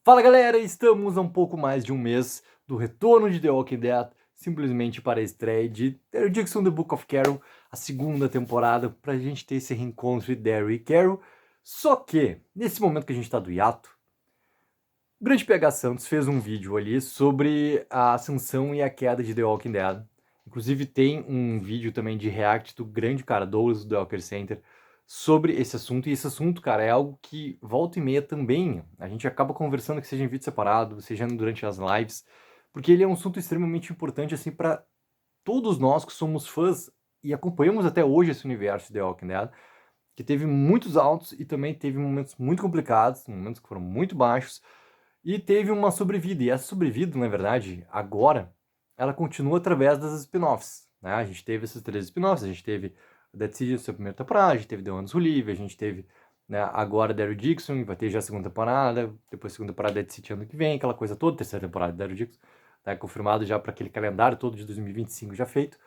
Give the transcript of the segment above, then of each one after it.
Fala galera, estamos a um pouco mais de um mês do retorno de The Walking Dead, simplesmente para a estreia de Daryl Dixon The Book of Carol, a segunda temporada, para a gente ter esse reencontro de Daryl e Carol. Só que, nesse momento que a gente está do hiato, o grande PH Santos fez um vídeo ali sobre a ascensão e a queda de The Walking Dead. Inclusive tem um vídeo também de react do grande cara Douglas do The Walker Center sobre esse assunto. E esse assunto, cara, é algo que volta e meia também a gente acaba conversando, que seja em vídeo separado, seja durante as lives, porque ele é um assunto extremamente importante assim para todos nós que somos fãs e acompanhamos até hoje esse universo de The Walking Dead, que teve muitos altos e também teve momentos muito complicados, momentos que foram muito baixos, e teve uma sobrevida. E essa sobrevida, na verdade, agora, ela continua através das spin-offs, né? A gente teve esses 3 spin-offs, a gente teve Dead City, sua primeira temporada, a gente teve The Ones Who Live, a gente teve, né, agora Daryl Dixon, vai ter já a segunda temporada, depois a segunda temporada Dead City ano que vem, aquela coisa toda, terceira temporada de Daryl Dixon, né, confirmado já para aquele calendário todo de 2025 já feito.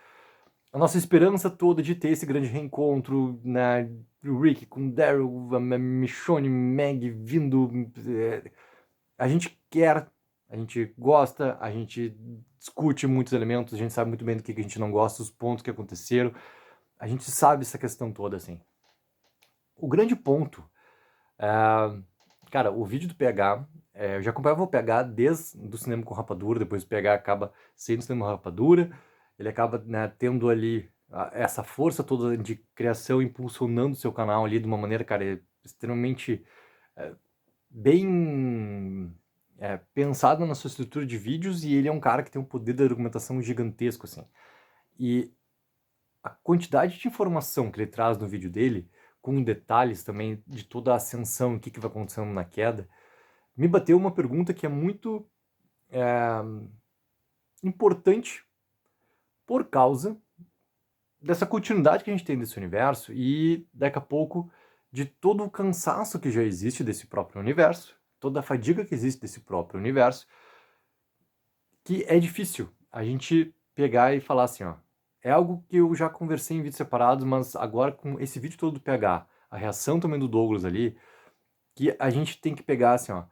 A nossa esperança toda de ter esse grande reencontro, né, o Rick com Daryl, a Michonne, Meg vindo, a gente quer, a gente gosta, a gente discute muitos elementos, a gente sabe muito bem do que a gente não gosta, os pontos que aconteceram, a gente sabe essa questão toda, assim. O grande ponto, cara, o vídeo do PH, eu já acompanhava o PH desde do cinema com rapadura, depois o PH acaba sendo cinema com rapadura, ele acaba, né, tendo ali essa força toda de criação, impulsionando o seu canal ali de uma maneira, cara, extremamente bem pensado na sua estrutura de vídeos, e ele é um cara que tem um poder de argumentação gigantesco, assim. E a quantidade de informação que ele traz no vídeo dele, com detalhes também de toda a ascensão, o que vai acontecendo na queda, me bateu uma pergunta que é muito importante por causa dessa continuidade que a gente tem desse universo e, daqui a pouco, de todo o cansaço que já existe desse próprio universo, toda a fadiga que existe desse próprio universo, que é difícil a gente pegar e falar assim, ó, é algo que eu já conversei em vídeos separados, mas agora com esse vídeo todo do PH, a reação também do Douglas ali, que a gente tem que pegar assim, ó,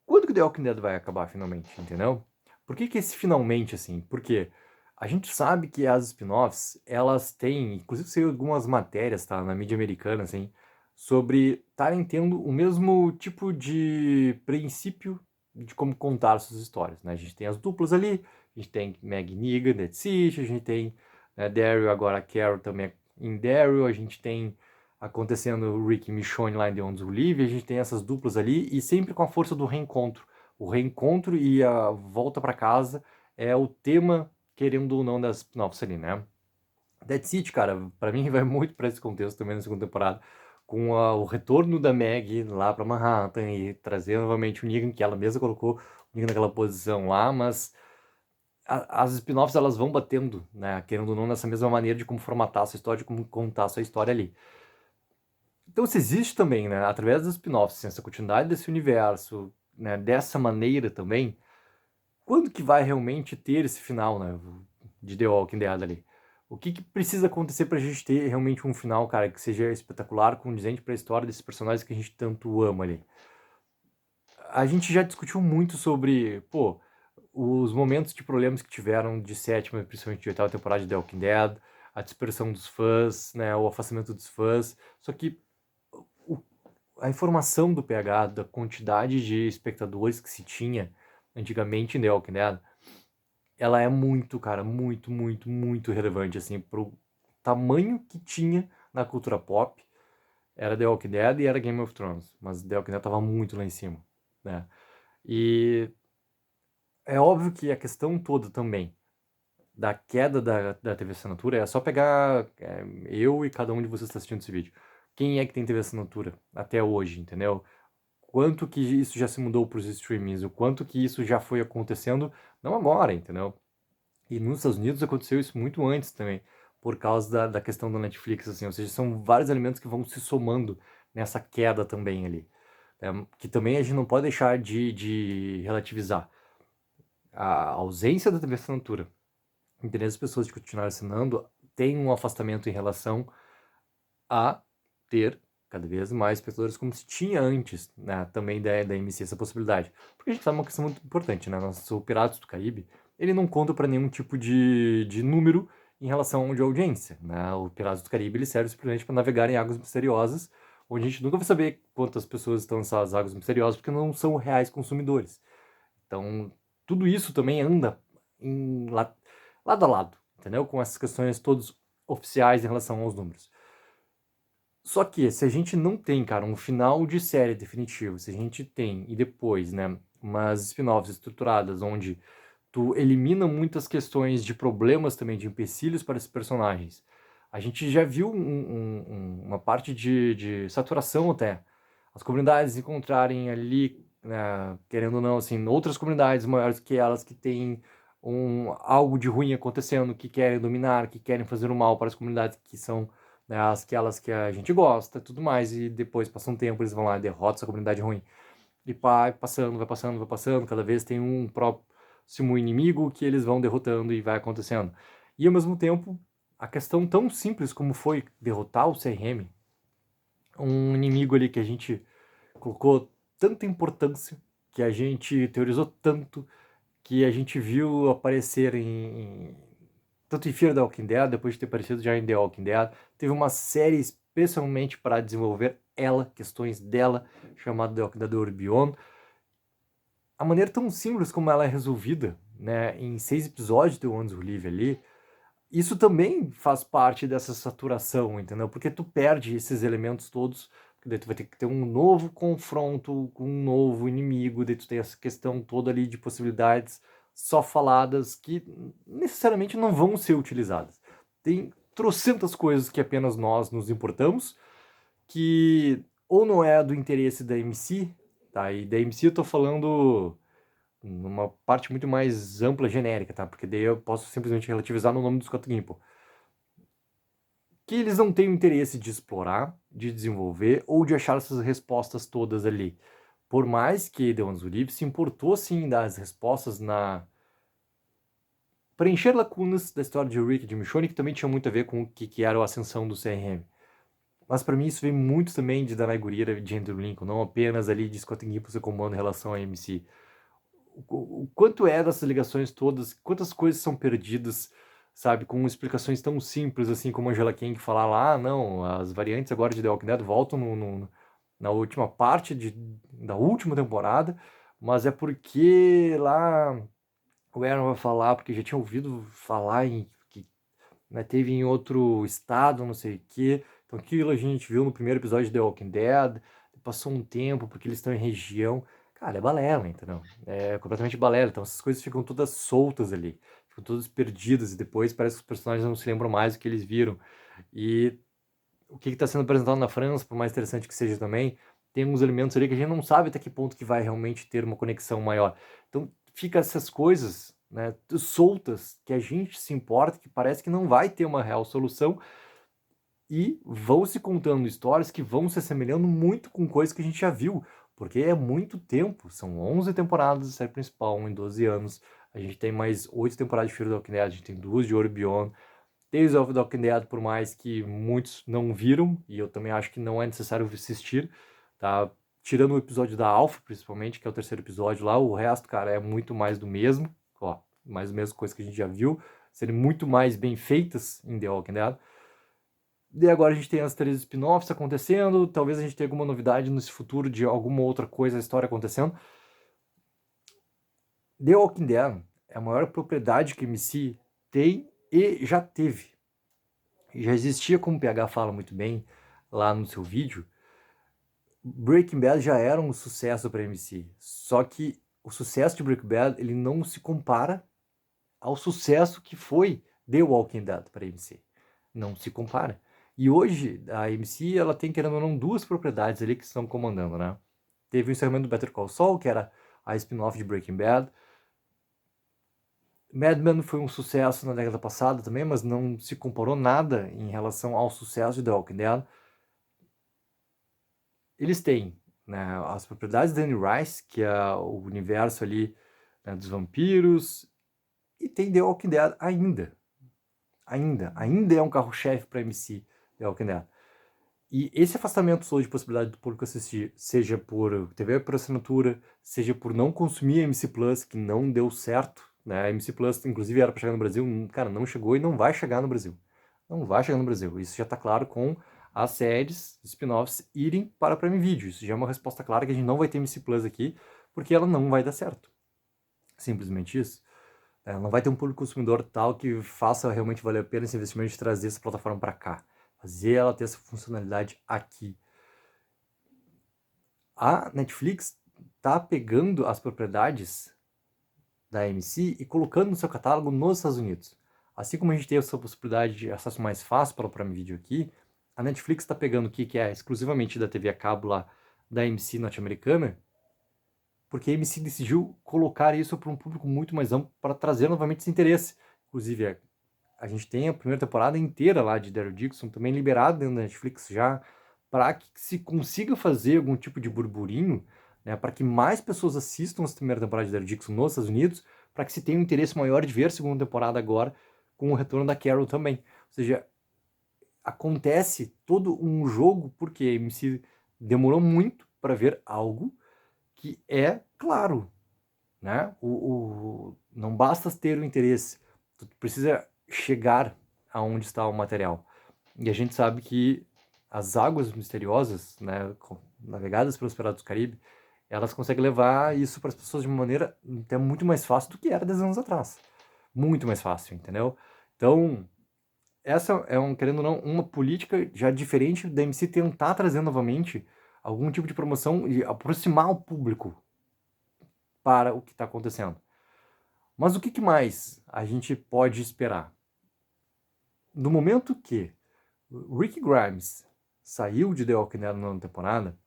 quando que The Walking Dead vai acabar finalmente, entendeu? Por que que esse finalmente, assim? Porque a gente sabe que as spin-offs, elas têm, inclusive saiu algumas matérias, tá, na mídia americana, assim, sobre estarem tendo o mesmo tipo de princípio de como contar suas histórias, né? A gente tem as duplas ali, a gente tem Meg e Negan, Dead City, a gente tem, né, Daryl, agora Carol também em Daryl, a gente tem acontecendo o Rick e Michonne lá em The Ones Who Live, a gente tem essas duplas ali, e sempre com a força do reencontro. O reencontro e a volta para casa é o tema, querendo ou não, das novas ali, né? Dead City, cara, para mim vai muito para esse contexto também na segunda temporada, com o retorno da Meg lá para Manhattan e trazer novamente o Negan, que ela mesma colocou o Negan naquela posição lá, mas as spin-offs elas vão batendo, né, querendo ou não, nessa mesma maneira de como formatar a sua história, de como contar a sua história ali. Então, se existe também, né, através dos spin-offs, assim, essa continuidade desse universo, né, dessa maneira também, quando que vai realmente ter esse final, né, de The Walking Dead ali? O que precisa acontecer pra gente ter realmente um final, cara, que seja espetacular, condizente pra história desses personagens que a gente tanto ama ali? A gente já discutiu muito sobre, pô, os momentos de problemas que tiveram de sétima, principalmente de oitava temporada de The Walking Dead, a dispersão dos fãs, né, o afastamento dos fãs, só que o a informação do PH, da quantidade de espectadores que se tinha antigamente em The Walking Dead, ela é muito, cara, muito, muito, muito relevante, assim, pro tamanho que tinha na cultura pop. Era The Walking Dead e era Game of Thrones, mas The Walking Dead tava muito lá em cima, né? E é óbvio que a questão toda também da queda da TV assinatura é só pegar eu e cada um de vocês que está assistindo esse vídeo. Quem é que tem TV assinatura até hoje, entendeu? Quanto que isso já se mudou para os streamings, o quanto que isso já foi acontecendo, não agora, entendeu? E nos Estados Unidos aconteceu isso muito antes também, por causa da questão da Netflix, assim, ou seja, são vários elementos que vão se somando nessa queda também ali, né? Que também a gente não pode deixar de relativizar. A ausência da TV assinatura, interesse das pessoas de continuar assinando, tem um afastamento em relação a ter cada vez mais espectadores, como se tinha antes, né, também da AMC essa possibilidade. Porque a gente sabe uma questão muito importante, né? Nosso Piratas do Caribe, ele não conta para nenhum tipo de número em relação de audiência, né? O Piratas do Caribe, ele serve simplesmente para navegar em águas misteriosas, onde a gente nunca vai saber quantas pessoas estão nessas águas misteriosas, porque não são reais consumidores. Então, tudo isso também anda lado a lado, entendeu? Com essas questões todas oficiais em relação aos números. Só que se a gente não tem, cara, um final de série definitivo, se a gente tem, e depois, né, umas spin-offs estruturadas onde tu elimina muitas questões de problemas também, de empecilhos para esses personagens. A gente já viu uma parte de saturação até. As comunidades encontrarem ali, né, querendo ou não, assim, outras comunidades maiores que elas que têm algo de ruim acontecendo, que querem dominar, que querem fazer o mal para as comunidades que são, né, aquelas que a gente gosta e tudo mais, e depois, passa um tempo, eles vão lá e derrotam essa comunidade ruim. E vai passando, vai passando, vai passando, cada vez tem um próximo inimigo que eles vão derrotando e vai acontecendo. E ao mesmo tempo, a questão tão simples como foi derrotar o CRM, um inimigo ali que a gente colocou tanta importância, que a gente teorizou tanto, que a gente viu aparecer tanto em Fear the Walking Dead, depois de ter aparecido já em The Walking Dead, teve uma série especialmente para desenvolver ela, questões dela, chamada The Walking Dead Beyond. A maneira tão simples como ela é resolvida, né, em 6 episódios do Ones Who Live ali, isso também faz parte dessa saturação, entendeu? Porque tu perde esses elementos todos, porque daí tu vai ter que ter um novo confronto com um novo inimigo, daí tu tem essa questão toda ali de possibilidades só faladas que necessariamente não vão ser utilizadas. Tem trocentas coisas que apenas nós nos importamos, que ou não é do interesse da MC, tá? E da MC eu tô falando numa parte muito mais ampla, genérica, tá? Porque daí eu posso simplesmente relativizar no nome do Scott Gimple. Que eles não têm o interesse de explorar, de desenvolver ou de achar essas respostas todas ali. Por mais que The Ones Who Live se importou sim das respostas na preencher lacunas da história de Rick e de Michonne, que também tinha muito a ver com o que era a ascensão do CRM. Mas para mim isso vem muito também de Danai Gurira e de Andrew Lincoln, não apenas ali de Scott Gimple se comando em relação a MC. O quanto é dessas ligações todas, quantas coisas são perdidas, sabe, com explicações tão simples assim como a Angela Kang falar lá, não, as variantes agora de The Walking Dead voltam na última parte da última temporada, mas é porque lá o Aaron vai falar, porque já tinha ouvido falar em que, né, teve em outro estado, não sei o quê, então aquilo a gente viu no primeiro episódio de The Walking Dead, passou um tempo porque eles estão em região. Cara, é balela, entendeu? É completamente balela. Então essas coisas ficam todas soltas ali. Ficam todas perdidas. E depois parece que os personagens não se lembram mais do que eles viram. E o que está sendo apresentado na França, por mais interessante que seja também, tem uns elementos ali que a gente não sabe até que ponto que vai realmente ter uma conexão maior. Então fica essas coisas, né, soltas, que a gente se importa, que parece que não vai ter uma real solução. E vão se contando histórias que vão se assemelhando muito com coisas que a gente já viu, porque é muito tempo, são 11 temporadas de série principal em 12 anos, a gente tem mais 8 temporadas de Fear the Walking Dead, a gente tem 2 de Ouro Beyond, Tales of the Walking Dead, por mais que muitos não viram, e eu também acho que não é necessário assistir, tá? Tirando o episódio da Alpha, principalmente, que é o terceiro episódio lá, o resto, cara, é muito mais do mesmo, ó, mais do mesmo coisa que a gente já viu, serem muito mais bem feitas em The Walking Dead. E agora a gente tem as 3 spin-offs acontecendo, talvez a gente tenha alguma novidade nesse futuro de alguma outra coisa, a história acontecendo. The Walking Dead é a maior propriedade que a MC tem e já teve. Já existia, como o PH fala muito bem lá no seu vídeo, Breaking Bad já era um sucesso para a MC. Só que o sucesso de Breaking Bad ele não se compara ao sucesso que foi The Walking Dead para a MC. Não se compara. E hoje a MC ela tem, querendo ou não, 2 propriedades ali que estão comandando, né? Teve o encerramento do Better Call Saul, que era a spin-off de Breaking Bad. Mad Men foi um sucesso na década passada também, mas não se comparou nada em relação ao sucesso de The Walking Dead. Eles têm, né, as propriedades de Anne Rice, que é o universo ali, né, dos vampiros, e tem The Walking Dead ainda. Ainda é um carro-chefe para MC The Walking Dead. E esse afastamento só de possibilidade do público assistir, seja por TV por assinatura, seja por não consumir a MC Plus, que não deu certo, né? A MC Plus, inclusive, era para chegar no Brasil, cara, não chegou e não vai chegar no Brasil. Não vai chegar no Brasil. Isso já tá claro com as séries, os spin-offs irem para a Prime Video. Isso já é uma resposta clara que a gente não vai ter MC Plus aqui, porque ela não vai dar certo. Simplesmente isso. Ela não vai ter um público consumidor tal que faça realmente valer a pena esse investimento de trazer essa plataforma para cá. Fazer ela ter essa funcionalidade aqui. A Netflix tá pegando as propriedades da AMC e colocando no seu catálogo nos Estados Unidos. Assim como a gente tem essa possibilidade de acesso mais fácil para o Prime Video aqui, a Netflix está pegando o que é exclusivamente da TV a cabo lá da AMC norte-americana, porque a AMC decidiu colocar isso para um público muito mais amplo para trazer novamente esse interesse. Inclusive, a gente tem a primeira temporada inteira lá de Daryl Dixon também liberada dentro da Netflix já, para que se consiga fazer algum tipo de burburinho, né, para que mais pessoas assistam a primeira temporada de Daryl Dixon nos Estados Unidos, para que se tenha um interesse maior de ver a segunda temporada agora, com o retorno da Carol também. Ou seja, acontece todo um jogo, porque a MC demorou muito para ver algo que é claro, né? Não basta ter o interesse, tu precisa chegar aonde está o material. E a gente sabe que as águas misteriosas, né, navegadas pelos Piratas do Caribe, elas conseguem levar isso para as pessoas de uma maneira até muito mais fácil do que era 10 anos atrás. Muito mais fácil, entendeu? Então, essa é, querendo ou não, uma política já diferente da MC tentar trazer novamente algum tipo de promoção e aproximar o público para o que está acontecendo. Mas o que mais a gente pode esperar? No momento que Rick Grimes saiu de The Walking Dead na nona temporada,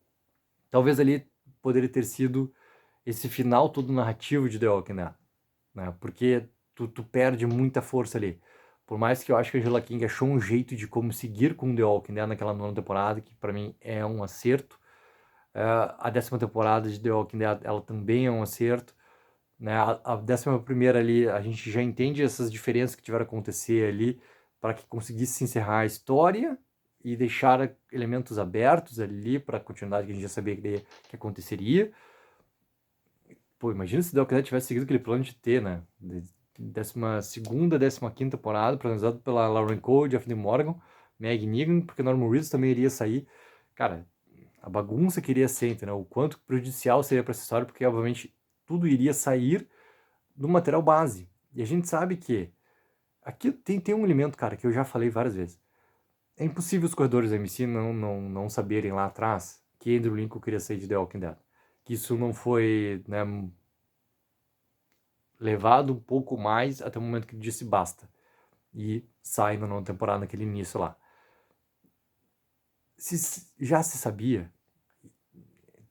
talvez ali poderia ter sido esse final todo narrativo de The Walking Dead, né? Porque tu perde muita força ali. Por mais que eu acho que a Angela King achou um jeito de como seguir com The Walking Dead naquela nona temporada, que para mim é um acerto. A 10ª temporada de The Walking Dead, ela também é um acerto. Né? A 11ª ali, a gente já entende essas diferenças que tiveram a acontecer ali para que conseguisse encerrar a história e deixar elementos abertos ali para a continuidade que a gente já sabia que aconteceria. Pô, imagina se The Walking Dead tivesse seguido aquele plano de ter, né? 12ª, 15ª temporada, protagonizado pela Lauren Cole, Jeff Dean Morgan, Meg Negan, porque Norman Reedus também iria sair. Cara, a bagunça que iria ser, entendeu? O quanto prejudicial seria para essa história, porque obviamente tudo iria sair do material base. E a gente sabe que aqui tem um elemento, cara, que eu já falei várias vezes. É impossível os corredores da MC não saberem lá atrás que Andrew Lincoln queria sair de The Walking Dead. Que isso não foi, né, levado um pouco mais até o momento que ele disse basta. E sai na nova temporada, naquele início lá. Já se sabia,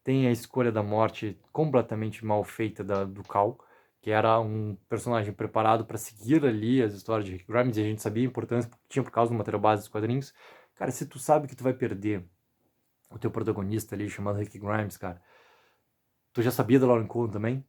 tem a escolha da morte completamente mal feita do Cal, que era um personagem preparado para seguir ali as histórias de Rick Grimes, e a gente sabia a importância que tinha por causa do material base dos quadrinhos. Cara, se tu sabe que tu vai perder o teu protagonista ali, chamado Rick Grimes, cara, tu já sabia da Lauren Cohen também?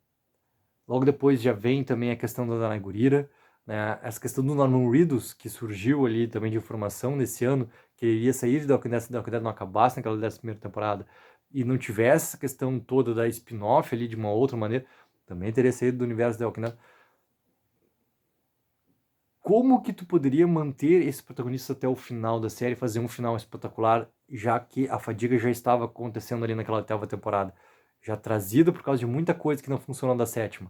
Logo depois já vem também a questão da Danai Gurira, né? Essa questão do Norman Reedus, que surgiu ali também de informação nesse ano, que ele iria sair de The Walking Dead se The Walking Dead não acabasse naquela 11ª temporada, e não tivesse essa questão toda da spin-off ali de uma outra maneira, também teria saído do universo The Walking Dead. Como que tu poderia manter esse protagonista até o final da série, fazer um final espetacular, já que a fadiga já estava acontecendo ali naquela 8ª temporada, já trazida por causa de muita coisa que não funcionou da 7ª?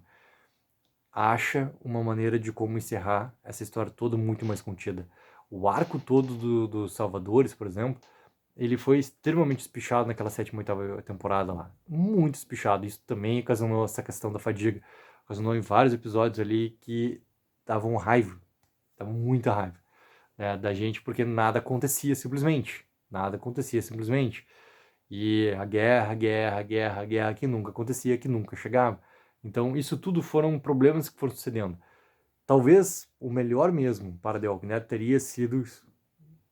Acha uma maneira de como encerrar essa história toda muito mais contida. O arco todo dos Salvadores, por exemplo, ele foi extremamente espichado naquela 7ª e 8ª temporada lá. Muito espichado. Isso também ocasionou essa questão da fadiga. Ocasionou em vários episódios ali que davam raiva. Davam muita raiva, né, da gente, porque nada acontecia simplesmente. Nada acontecia simplesmente. E a guerra que nunca acontecia, que nunca chegava. Então, isso tudo foram problemas que foram sucedendo. Talvez o melhor mesmo para The Walking Dead teria sido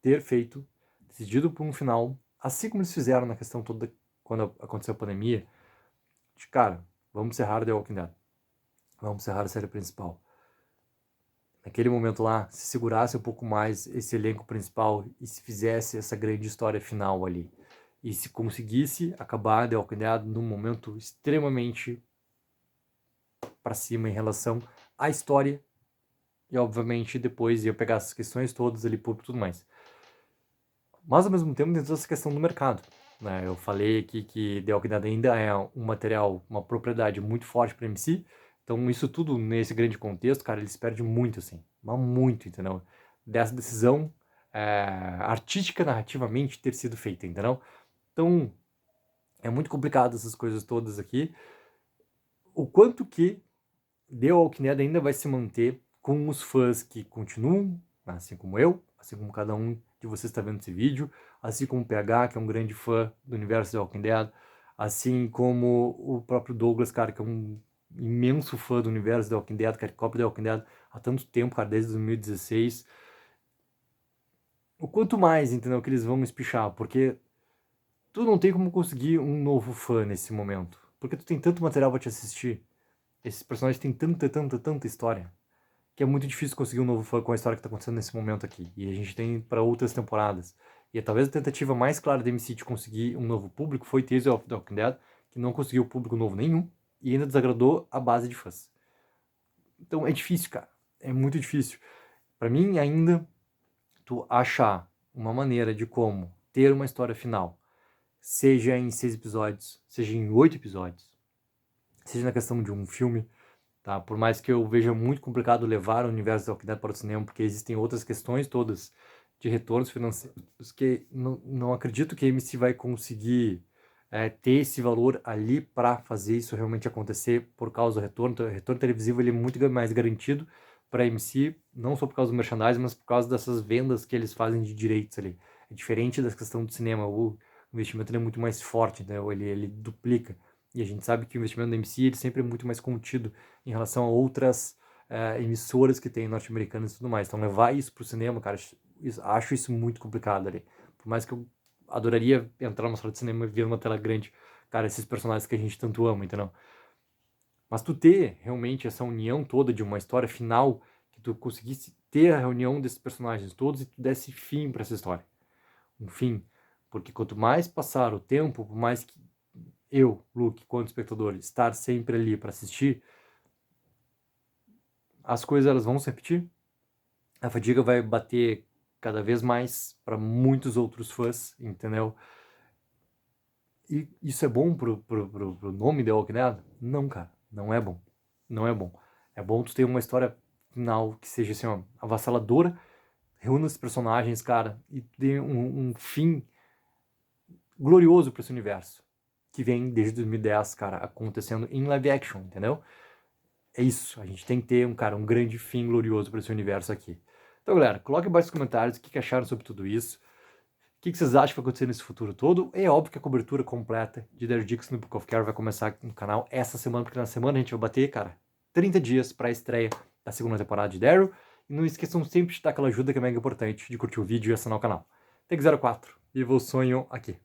ter feito, decidido por um final, assim como eles fizeram na questão toda quando aconteceu a pandemia, de cara, vamos encerrar The Walking Dead. Vamos encerrar a série principal. naquele momento lá, se segurasse um pouco mais esse elenco principal e se fizesse essa grande história final ali. E se conseguisse acabar The Walking Dead num momento extremamente para cima em relação à história. E, obviamente, depois ia pegar essas questões todas ali, por tudo mais. Mas, ao mesmo tempo, tem toda essa questão do mercado. Né? Eu falei aqui que The Walking Dead ainda é um material, uma propriedade muito forte para MC. Então, isso tudo, nesse grande contexto, cara, eles perdem muito, assim. Mas muito, entendeu? Dessa decisão artística, narrativamente, ter sido feita, entendeu? Então, é muito complicado essas coisas todas aqui. O quanto que The Walking Dead ainda vai se manter com os fãs que continuam, assim como eu, assim como cada um de vocês está vendo esse vídeo, assim como o PH, que é um grande fã do universo The Walking Dead, assim como o próprio Douglas, cara, que é um imenso fã do universo The Walking Dead, cara, que cobre The Walking Dead há tanto tempo, cara, desde 2016. O quanto mais, entendeu, que eles vão espichar, porque tu não tem como conseguir um novo fã nesse momento, porque tu tem tanto material pra te assistir, esses personagens têm tanta história, que é muito difícil conseguir um novo fã com a história que tá acontecendo nesse momento aqui. E a gente tem para outras temporadas. E talvez a tentativa mais clara da MC de conseguir um novo público foi Tales of the Walking Dead, que não conseguiu público novo nenhum e ainda desagradou a base de fãs. Então é difícil, cara. É muito difícil. Para mim, ainda, tu achar uma maneira de como ter uma história final, seja em 6 episódios, seja em 8 episódios, seja na questão de um filme, tá? Por mais que eu veja muito complicado levar o universo do Walking Dead para o cinema, porque existem outras questões todas de retornos financeiros que não acredito que a AMC vai conseguir ter esse valor ali para fazer isso realmente acontecer por causa do retorno. Então, o retorno televisivo ele é muito mais garantido para a AMC, não só por causa do merchandising, mas por causa dessas vendas que eles fazem de direitos ali. É diferente da questão do cinema, o investimento é muito mais forte, então ele duplica. E a gente sabe que o investimento da AMC ele sempre é muito mais contido em relação a outras emissoras que tem norte-americanas e tudo mais. Então levar isso pro cinema, cara, acho isso muito complicado ali. Por mais que eu adoraria entrar numa sala de cinema e ver uma tela grande, cara, esses personagens que a gente tanto ama, entendeu? Mas tu ter realmente essa união toda de uma história final, que tu conseguisse ter a reunião desses personagens todos e tu desse fim para essa história. Um fim. Porque quanto mais passar o tempo, por mais que eu, Luke, quanto espectador, estar sempre ali para assistir, as coisas elas vão se repetir. A fadiga vai bater cada vez mais para muitos outros fãs, entendeu? E isso é bom pro nome The Walking Dead? Não, cara, não é bom. Não é bom. É bom tu ter uma história final que seja assim, ó, avassaladora, reúna os personagens, cara, e dê um fim glorioso para esse universo que vem desde 2010, cara, acontecendo em live action, entendeu? É isso, a gente tem que ter um grande fim glorioso para esse universo aqui. Então, galera, coloque abaixo nos comentários o que acharam sobre tudo isso. O que vocês acham que vai acontecer nesse futuro todo? É óbvio que a cobertura completa de Daryl Dixon no Book of Care vai começar no canal essa semana, porque na semana a gente vai bater, cara, 30 dias para a estreia da segunda temporada de Daryl. E não esqueçam sempre de dar aquela ajuda que é mega importante, de curtir o vídeo e assinar o canal. Tech04, viva o sonho aqui.